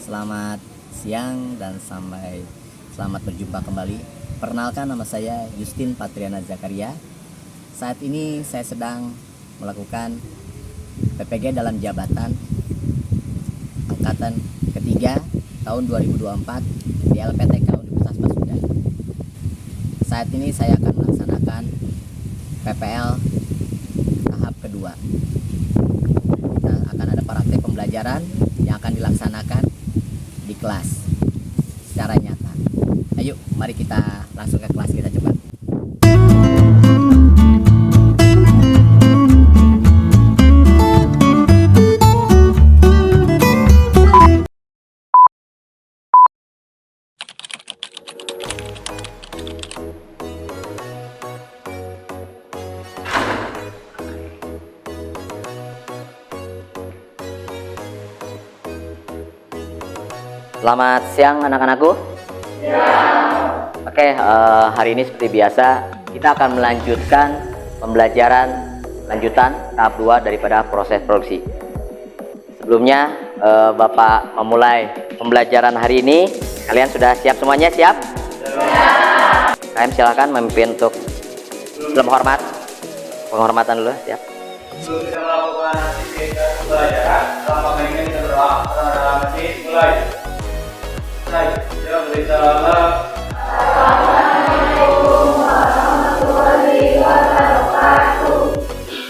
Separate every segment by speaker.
Speaker 1: Selamat siang dan selamat berjumpa kembali. Perkenalkan, nama saya Justin Patriana Zakaria. Saat ini saya sedang melakukan PPG dalam jabatan angkatan ketiga tahun 2024 di LPTK Universitas Pasundan. Saat ini saya akan melaksanakan PPL tahap kedua. Kita akan ada praktek pembelajaran yang akan dilaksanakan di kelas secara nyata. Ayo, mari kita langsung ke kelas kita coba. Selamat siang anak-anakku. Oke, hari ini seperti biasa kita akan melanjutkan pembelajaran lanjutan tahap 2 daripada proses produksi. Sebelumnya Bapak memulai pembelajaran hari ini. Kalian sudah siap semuanya? Siap? Kalian silakan memimpin untuk penghormatan dulu. Siap?
Speaker 2: Sebelum kita melakukan aktivitas pembelajaran, tanpa ingin kita berdoa dalam hati mulai.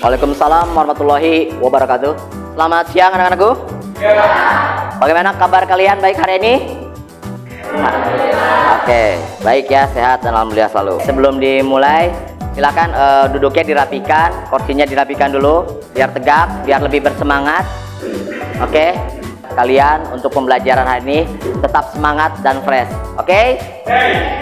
Speaker 1: Waalaikumsalam warahmatullahi wabarakatuh. Selamat siang anak-anakku. Bagaimana kabar kalian baik hari ini? Oke, baik ya, sehat dan alhamdulillah selalu. Sebelum dimulai, silakan duduknya dirapikan, kursinya dirapikan dulu biar tegak, biar lebih bersemangat. Oke. Kalian untuk pembelajaran hari ini tetap semangat dan fresh. Oke?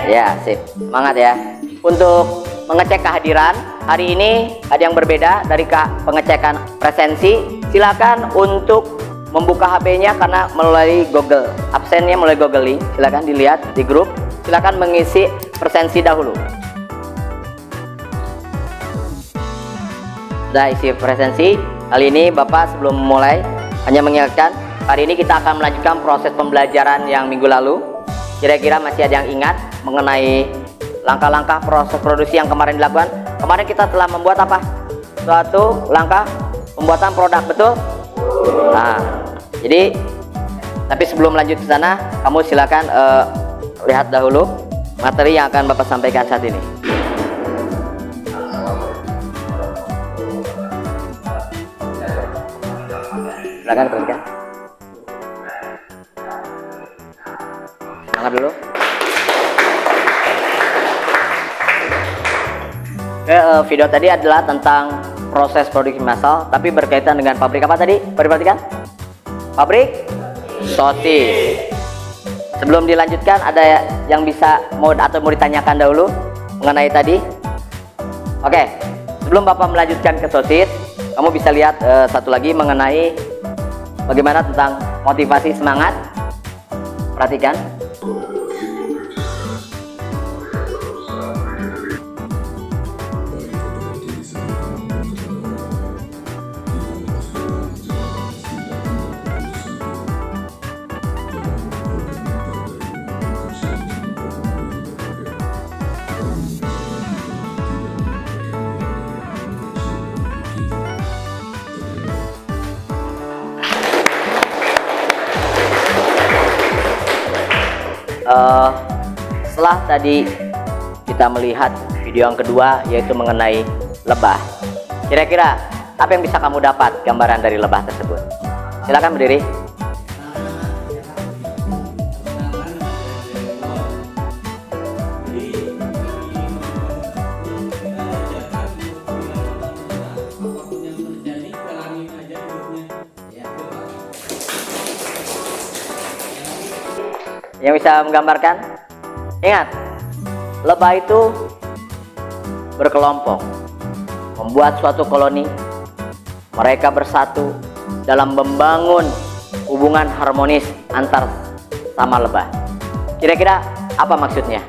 Speaker 1: Ya, sip. Semangat ya. Untuk mengecek kehadiran, hari ini ada yang berbeda dari pengecekan presensi. Silakan untuk membuka HP-nya karena melalui Google. Absennya melalui Google Link. Silakan dilihat di grup. Silakan mengisi presensi dahulu. Sudah isi presensi. Kali ini Bapak sebelum memulai hanya mengingatkan, hari ini kita akan melanjutkan proses pembelajaran yang minggu lalu. Kira-kira masih ada yang ingat mengenai langkah-langkah proses produksi yang kemarin dilakukan? Kemarin kita telah membuat apa? Suatu langkah pembuatan produk, betul? Nah, jadi tapi sebelum lanjut ke sana, kamu silakan lihat dahulu materi yang akan Bapak sampaikan saat ini. Silakan teruskan. Angkat dulu. Oke, video tadi adalah tentang proses produksi massal, tapi berkaitan dengan pabrik apa tadi? Perhatikan. Pabrik sosis. Sebelum dilanjutkan, ada yang mau ditanyakan dahulu mengenai tadi? Oke, sebelum Bapak melanjutkan ke sosis, kamu bisa lihat satu lagi mengenai bagaimana tentang motivasi semangat. Perhatikan. Setelah tadi kita melihat video yang kedua, yaitu mengenai lebah, kira-kira apa yang bisa kamu dapat gambaran dari lebah tersebut? Silakan berdiri. Yang bisa menggambarkan? Ingat, lebah itu berkelompok, membuat suatu koloni. Mereka bersatu dalam membangun hubungan harmonis antar sama lebah. Kira-kira apa maksudnya?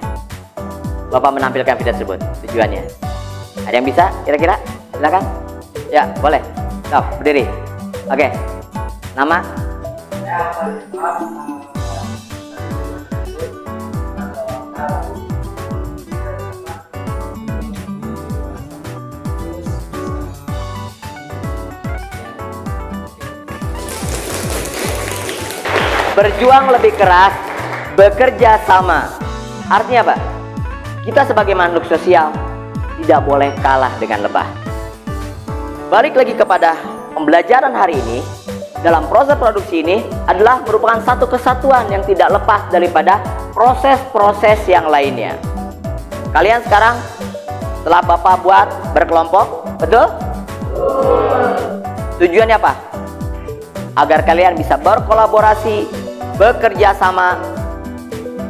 Speaker 1: Bapak menampilkan video tersebut, tujuannya. Ada yang bisa kira-kira? Silakan. Ya, boleh. Berdiri. Oke. Nama? berjuang lebih keras, bekerja sama. Artinya apa? Kita sebagai makhluk sosial tidak boleh kalah dengan lebah. Balik lagi kepada pembelajaran hari ini, dalam proses produksi ini adalah merupakan satu kesatuan yang tidak lepas daripada proses-proses yang lainnya. Kalian sekarang setelah Bapak buat berkelompok, betul? Tujuannya apa? Agar kalian bisa berkolaborasi, bekerja sama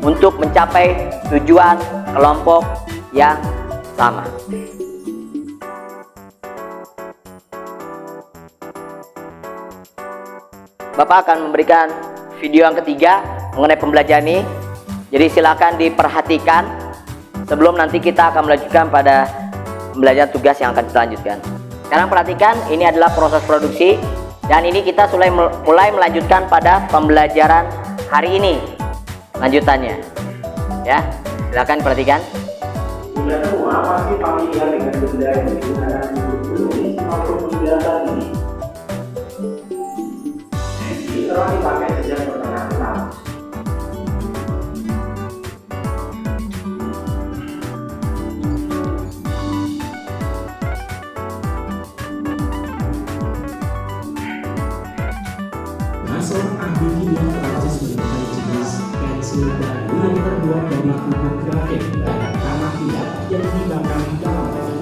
Speaker 1: untuk mencapai tujuan kelompok yang sama. Bapak akan memberikan video yang ketiga mengenai pembelajaran ini. Jadi silakan diperhatikan sebelum nanti kita akan melanjutkan pada pembelajaran tugas yang akan kita lanjutkan. Sekarang perhatikan, ini adalah proses produksi dan ini kita mulai melanjutkan pada pembelajaran hari ini. Lanjutannya. Ya, silakan perhatikan.
Speaker 3: Sudah semua pasti familiar dengan benda yang digunakan untuk menulis maupun menjelaskan ini. Pensil telah dipakai sejak pertengahan tahun.
Speaker 4: Seorang ahli kimia Prancis menemukan jenis pensil baru yang terbuat dari kubu grafit dan tanah liat yang dibakar di dalam tadi,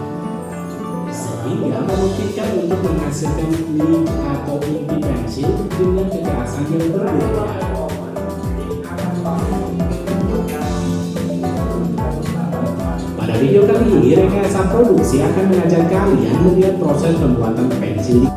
Speaker 4: sehingga memungkinkan untuk menghasilkan link atau inti pensil dengan kekerasan yang berbeda. Pada video kali ini, rekayasa produksi akan mengajak kalian melihat proses pembuatan pensil di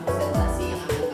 Speaker 1: Presentasi yang akan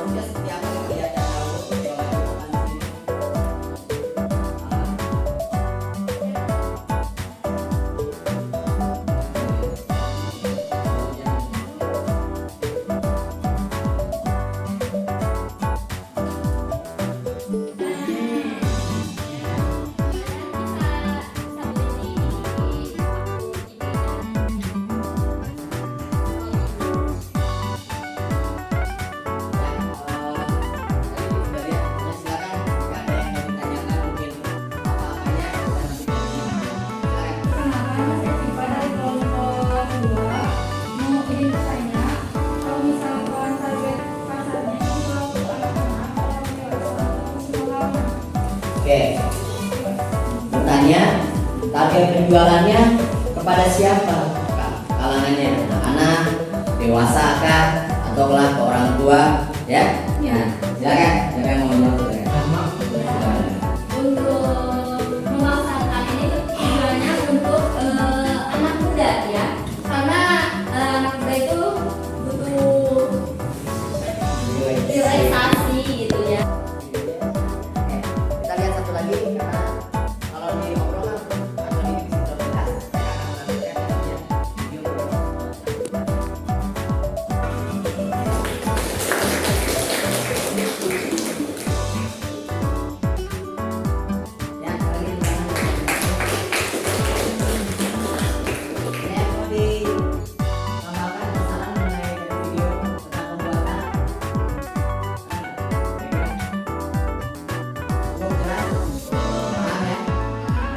Speaker 1: Bentuknya seperti apa yang kalian tahu? Coba tunjukkan di sini. Oke, bertanya, target penjualannya kepada siapa? Kalangannya anak-anak, dewasa kah, atau ke orang tua? Ya? Nah, silakan. Siapa yang mau menjawab? Silakan.
Speaker 5: Untuk memasarkan ini tujuannya untuk anak muda ya, karena anak muda itu butuh relaksasi gitu ya.
Speaker 1: Oke, kita lihat satu lagi karena kalau di obrolan atau di divisi prioritas, saya akan menampilkan ya, video ya, kali ini mau ditambahkan masalah mengenai video tentang pembuatan. Cukup jelas? Paham ya?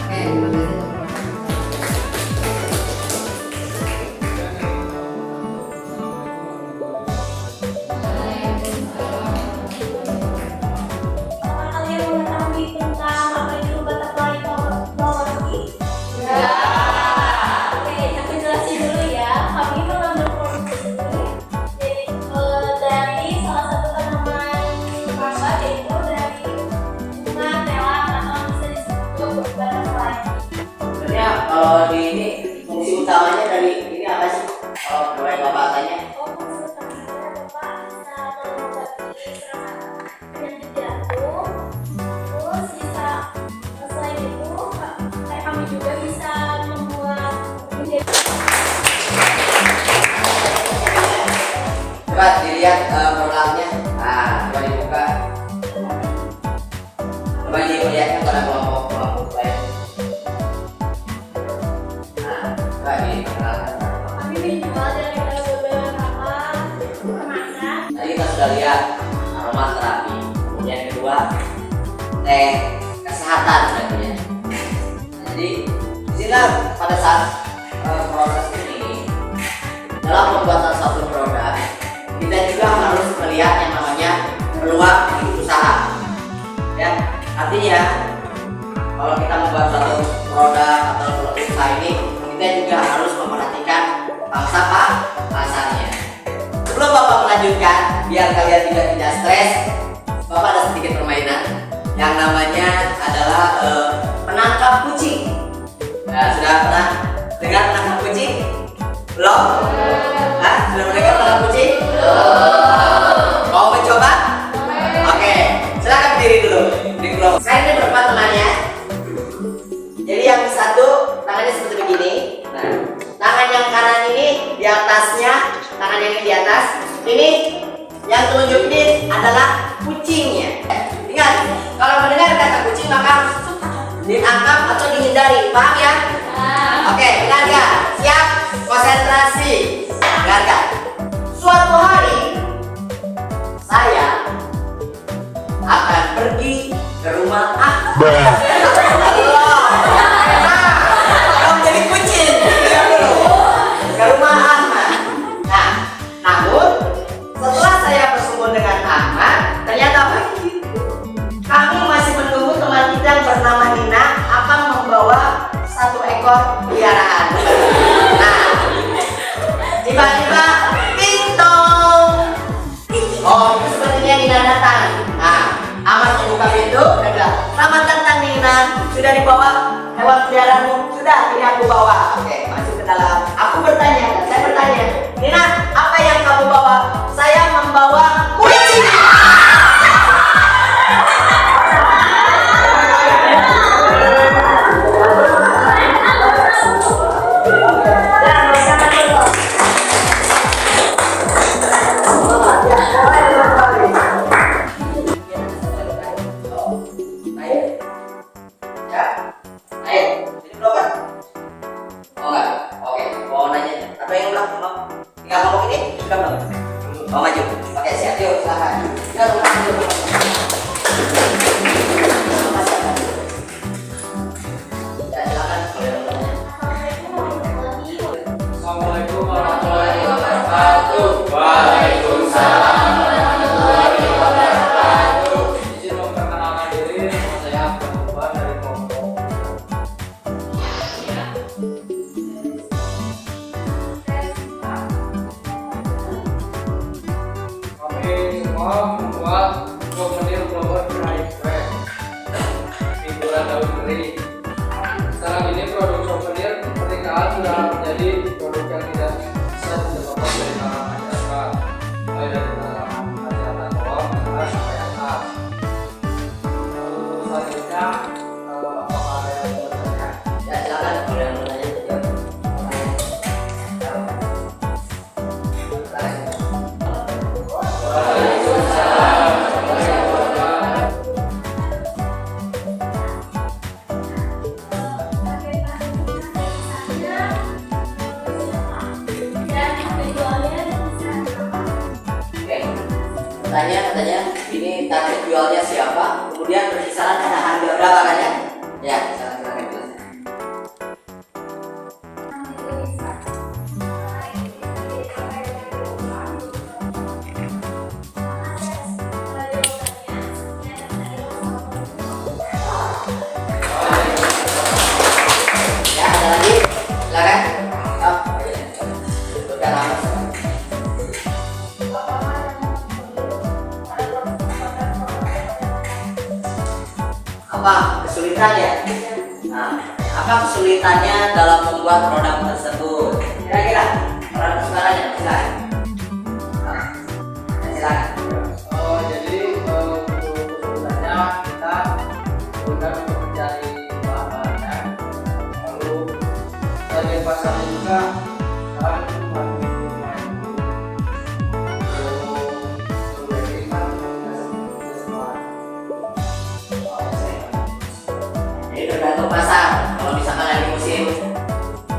Speaker 1: Oke, terima kasih.
Speaker 5: Apakah kalian mengetahui tentang apa itu butterfly poverty? Ya. Oke, aku jelasin dulu ya. Kami mengambil produk ini dari salah satu tanaman mangga, yaitu dari bunga telang atau bisa disebut butterfly.
Speaker 1: Sebenarnya kalau di ini fungsi utamanya dari ini apa sih? Kalau boleh Bapak tanya.
Speaker 5: Oh, maksud kami Bapak bisa mengobati serangan penyakit jantung. Terus bisa selain itu, kayak kami juga bisa membuat menjadi
Speaker 1: Coba dilihat produknya. Nah, coba dibuka. Coba dilihatnya pada kelompok lain. Nah, coba diperkenalkan.
Speaker 5: kami menjual dari beberapa kemasan.
Speaker 1: Tadi kita sudah lihat aromaterapi. Kemudian yang kedua, teh kesehatan tentunya. Jadi disinilah pada saat proses ini dalam pembuatan satu produk kita juga harus melihat yang namanya peluang hidup usaha. Ya, artinya kalau kita membuat satu produk atau produk usaha ini kita juga harus memperhatikan bangsa pasarnya. Sebelum Bapak melanjutkan, biar kalian juga tidak stres, Bapak ada sedikit permainan yang namanya adalah penangkap kucing. Nah, sudah pernah dengar penangkap kucing? Belum? Hah? Sudah mendengar penangkap kucing? Mau mencoba? Oke, silakan berdiri dulu. Berdiri dulu. Saya ini berempat temannya. Jadi yang satu tangannya seperti begini. Nah, tangan yang kanan ini di atasnya, tangan yang ini di atas. Ini yang telunjuk ini adalah kucingnya. Ingat, kalau mendengar kata kucing maka ditangkap atau dihindari. Paham ya? Oke, dengar gak? Siap? Konsentrasi. Dengar gak? Suatu hari saya akan pergi ke rumah kamu jadi kucing. Ke rumah Ahmad. Nah, namun setelah saya bertemu dengan Ahmad, ternyata kami masih menunggu teman kita yang bernama Nina akan membawa satu ekor peliharaan. Nah, tiba-tiba pintong. Oh, itu sepertinya Nina datang. Nah, Ahmad membuka pintu dan bilang, "Selamat datang Nina, sudah dibawa hewan peliharaanmu? Sudah, ini aku bawa." Oke, masuk ke dalam. Aku bertanya, dan saya bertanya, "Nina, apa yang kamu bawa?" "Saya membawa kucing." yuk silakan. Ya, teman-teman, yuk. Ya, silakan kalau yang mau tanya.
Speaker 2: Assalamualaikum warahmatullahi wabarakatuh. Waalaikumsalam warahmatullahi wabarakatuh. Izin memperkenalkan diri, nama saya Abdul Mubar dari kelompok. Kami semua membuat souvenir flower dry wrap di bulan daun kering. Sekarang ini produk souvenir pernikahan sudah menjadi produk yang tidak bisa dilepaskan dari kalangan masyarakat, mulai dari kalangan masyarakat bawah, menengah sampai atas. Lalu selanjutnya, apakah ada yang mau bertanya?
Speaker 1: Ya, silakan kalau yang mau tanya. Yuk.
Speaker 2: Waalaikumsalam warahmatullahi wabarakatuh.
Speaker 1: Oke, katanya ini target jualnya siapa, kemudian berkisaran pada harga berapa kan ya? Ya, silakan jelaskan. Ya, ada lagi, silakan. Oh, udah lama. Apa kesulitannya? Nah, apa kesulitannya dalam membuat produk tersebut? Kira-kira orang kesulitannya silakan. Nah, silakan.
Speaker 2: Jadi untuk kesulitannya kita kemudian untuk mencari bahan-bahannya, lalu sebagai pasarnya juga sekarang itu masih lumayan dulu. Jadi kan tidak semua.
Speaker 1: Jadi tergantung pasar. Kalau misalkan lagi musim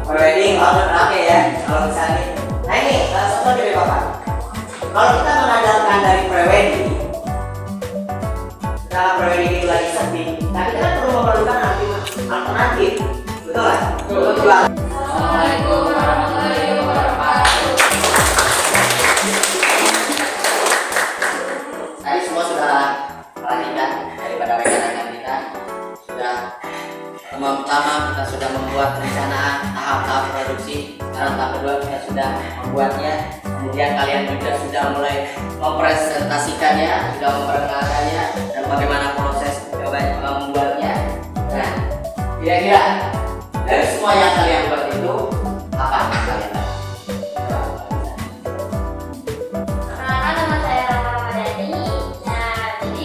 Speaker 1: wedding, order berapa ya? Kalau misalnya, nah ini contoh dari bapak. Kalau kita mengandalkan dari prewedding, setelah prewedding itu lagi sepi, nah kita kan perlu memerlukan alternatif, betul kan? Betul banget.
Speaker 5: Assalamualaikum warahmatullahi wabarakatuh.
Speaker 1: Tadi semua sudah perhatikan daripada rekan-rekan kita sudah pertama kita sudah membuat perencanaan tahap-tahap produksi. Sekarang tahap kedua kita sudah membuatnya. Kemudian kalian juga sudah mulai mempresentasikannya, sudah memperkenalkannya dan bagaimana proses membuatnya. Nah, kira-kira dari semua yang kalian buat itu apa yang kalian lakukan?
Speaker 5: Perkenalkan, nama saya Rama Ramadhani. Nah, jadi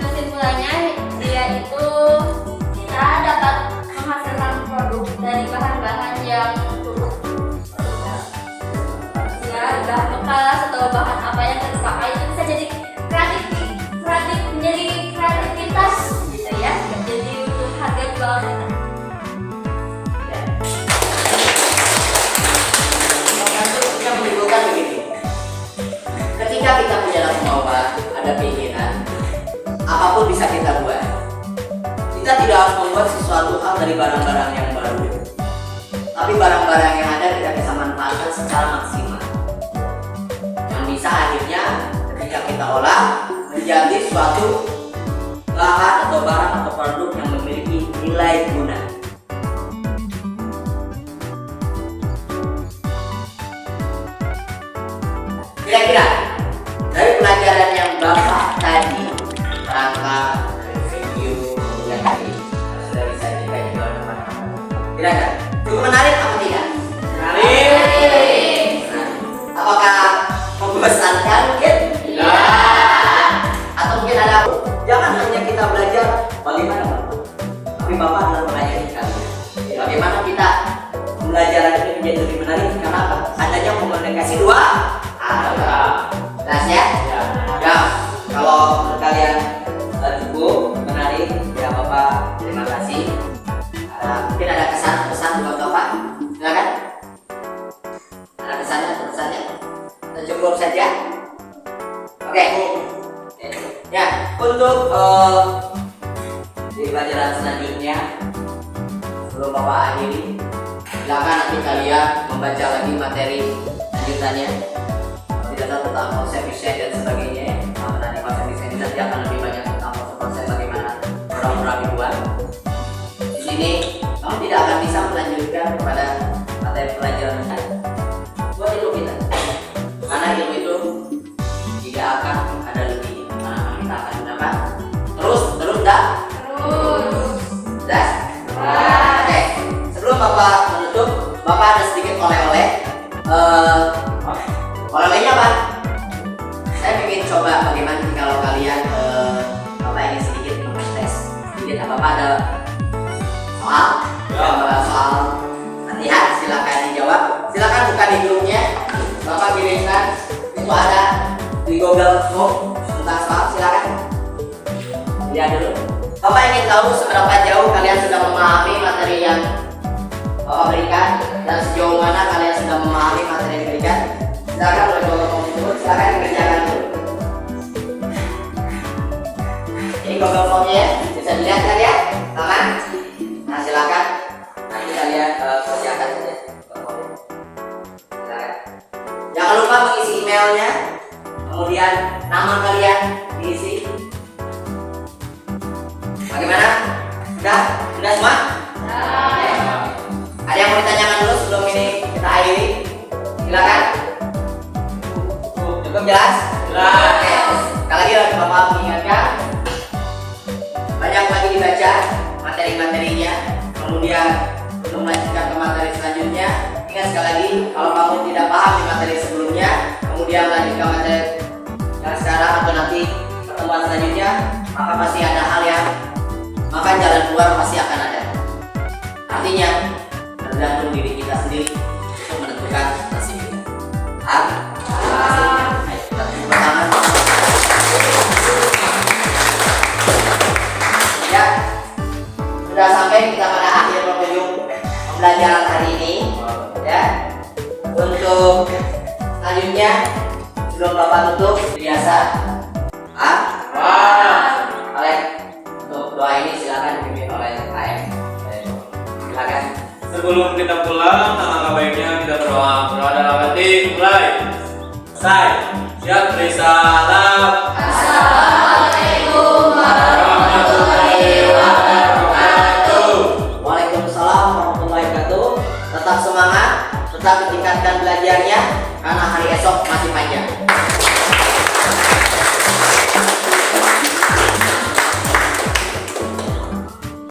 Speaker 5: kesimpulannya dia itu kita dapat menghasilkan produk dari bahan-bahan yang cukup, ya bahan bekas atau bahan apa yang terpakai itu bisa jadi menjadi kreativitas gitu ya, jadi untuk harga jualnya.
Speaker 1: Yang menimbulkan begini, ketika kita punya kemauan, ada keinginan, apapun bisa kita buat. Kita tidak harus membuat sesuatu hal dari barang-barang yang baru, tapi barang-barang yang ada kita bisa manfaatkan secara maksimal, yang bisa akhirnya ketika kita olah menjadi suatu bahan atau barang atau produk yang memiliki nilai guna. Kira-kira dari pelajaran yang Bapak tadi, rangka review yang tadi sudah bisa juga teman-teman. Kira-kira cukup menarik apa tidak? Menarik. Apakah membosankan mungkin? Ya. Atau mungkin ada? Jangan hanya kita belajar bagaimana Bapak, tapi Bapak adalah mengajarkan kalian. Bagaimana kita belajar ini menjadi lebih menarik? Karena apa? Adanya komunikasi dua arah. cukup saja. Oke. Ya, untuk di pelajaran selanjutnya sebelum Bapak akhiri, silakan nanti kalian membaca lagi materi lanjutannya. Tidak tahu tentang konsep desain dan sebagainya. Nah, nanti konsep desain nanti akan lebih banyak tentang konsep bagaimana orang biduan. Di sini kamu tidak akan bisa melanjutkan kepada materi pelajaran besar. Buat ilmu kita, karena ilmu itu tidak akan ada lebih. Nah, kita akan gunakan terus dah. Dah. Oke. Sebelum Bapak menutup, Bapak ada sedikit oleh-oleh. Oleh-olehnya apa? Saya ingin coba bagaimana kalau kalian Bapak ingin sedikit mengetes sedikit apa ada soal? Soal latihan, silakan dijawab. Silakan buka di grupnya. Bapak kirimkan itu ada di Google Form tentang soal, silakan. Lihat dulu. Bapak ingin tahu seberapa jauh kalian sudah memahami materi yang Bapak berikan dan sejauh mana kalian sudah memahami materi yang diberikan. Silakan oleh Google Form tersebut, silakan dikerjakan dulu. Ini Google Formnya ya, bisa dilihat kan ya, teman. Nah silakan nanti kalian kerjakan saja. Silakan. Jangan lupa mengisi emailnya, kemudian nama kalian diisi. Bagaimana? Sudah semua? Oke. Ada yang mau ditanyakan dulu sebelum ini kita akhiri? Silakan. Cukup jelas? Jelas. Oke. Sekali lagi Bapak mengingatkan, banyak lagi dibaca materi-materinya. Kemudian untuk melanjutkan ke materi selanjutnya, ingat sekali lagi, kalau kamu tidak paham di materi sebelumnya, kemudian lanjutkan materi yang sekarang atau nanti pertemuan selanjutnya, maka pasti ada hal yang maka jalan keluar pasti akan ada. Artinya tergantung diri kita sendiri untuk menentukan nasib kita. Ayo kita tepuk tangan. Ya, sudah sampai kita pada akhir penghujung pembelajaran hari ini. Ya, untuk selanjutnya sebelum Bapak tutup biasa. Oleh untuk doa ini silakan dipimpin oleh KM. Silakan.
Speaker 2: Sebelum kita pulang, alangkah baiknya kita berdoa. Berdoa dalam hati, mulai. Saya siap beri salam.
Speaker 5: Assalamualaikum warahmatullahi wabarakatuh.
Speaker 1: Waalaikumsalam warahmatullahi wabarakatuh. Tetap semangat, tetap tingkatkan belajarnya karena hari esok masih panjang.